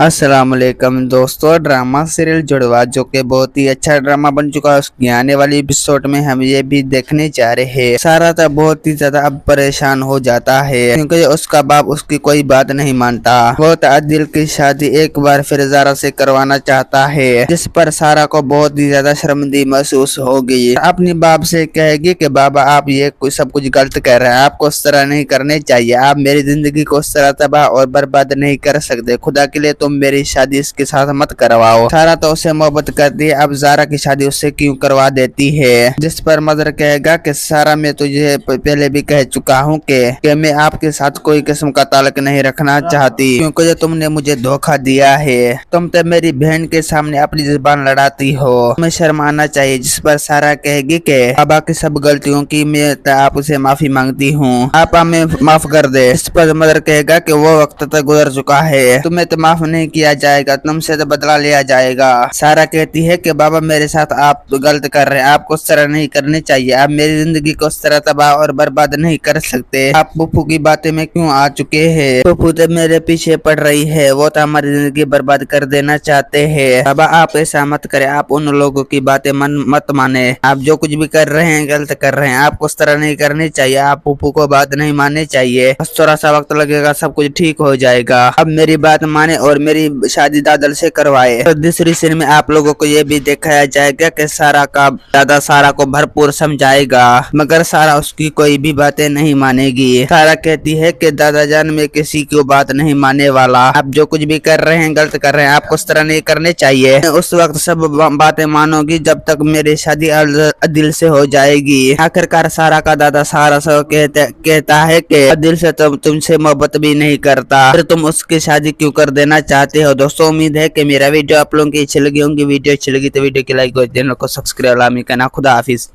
अस्सलाम वालेकुम दोस्तों, ड्रामा सीरियल जुड़वा जो कि बहुत ही अच्छा ड्रामा बन चुका है, उसकी आने वाली एपिसोड में हम ये भी देखने जा रहे हैं। सारा तो बहुत ही ज्यादा अब परेशान हो जाता है क्योंकि उसका बाप उसकी कोई बात नहीं मानता। वो तो आदिल की शादी एक बार फिर ज़ारा से करवाना चाहता है, जिस पर सारा को बहुत ही ज्यादा शर्मिंदगी महसूस होगी। अपनी बाप से कहेगी कि बाबा आप ये सब कुछ गलत कर रहे हैं, आपको उस तरह नहीं करने चाहिए, आप मेरी जिंदगी को उस तरह तबाह और बर्बाद नहीं कर सकते, खुदा के लिए तुम मेरी शादी इसके साथ मत करवाओ। सारा तो उससे मोहब्बत करती है, अब ज़ारा की शादी उससे क्यों करवा देती है। जिस पर मदर कहेगा कि सारा मैं तुझे पहले भी कह चुका हूँ कि मैं आपके साथ कोई किस्म का ताल्लुक नहीं रखना चाहती, क्योंकि जो तुमने मुझे धोखा दिया है। तुम तो मेरी बहन के सामने अपनी जुबान लड़ाती हो, तुम्हें शर्म आना चाहिए। जिस पर सारा कहेगी कि बाबा की सब गलतियों की मैं आप उसे माफी मांगती हूँ, आप हमें माफ कर दे। इस पर मदर कहेगा कि वो वक्त तक गुजर चुका है, तुम्हें तो माफ नहीं किया जाएगा, तुमसे तो बदला लिया जाएगा। सारा कहती है कि बाबा मेरे साथ आप गलत कर रहे हैं, आपको उस तरह नहीं करनी चाहिए, आप मेरी जिंदगी को उस तरह तबाह और बर्बाद नहीं कर सकते। आप पप्पू की बातें में क्यों आ चुके हैं? पप्पू तो मेरे पीछे पड़ रही है, वो तो हमारी जिंदगी बर्बाद कर देना चाहते हैं। बाबा आप ऐसा मत करें, आप उन लोगों की बातें मत माने, आप जो कुछ भी कर रहे हैं गलत कर रहे हैं, आपको उस तरह नहीं करनी चाहिए, आप पप्पू को बात नहीं माननी चाहिए, बस थोड़ा सा वक्त लगेगा, सब कुछ ठीक हो जाएगा। अब मेरी बात माने और मेरी शादी दादल से करवाए। तो दूसरी सीन में आप लोगों को ये भी दिखाया जाएगा कि सारा का दादा सारा को भरपूर समझाएगा, मगर सारा उसकी कोई भी बातें नहीं मानेगी। सारा कहती है कि दादा जान मैं किसी की बात नहीं मानने वाला, आप जो कुछ भी कर रहे हैं गलत कर रहे हैं, आपको उस तरह नहीं करने चाहिए। उस वक्त सब बातें मानोगी जब तक मेरी शादी अदिल से हो जाएगी। आखिरकार सारा का दादा सारा से कहता है कि अदिल से तुमसे मोहब्बत भी नहीं करता, फिर तुम उसकी शादी क्यों कर देना चाहते हो। दोस्तों उम्मीद है कि मेरा वीडियो आप लोगों की अच्छी लगी होंगी। वीडियो अच्छी लगी तो वीडियो की लाइक और चैनल को सब्सक्राइब लामी करना। खुदा हाफिज।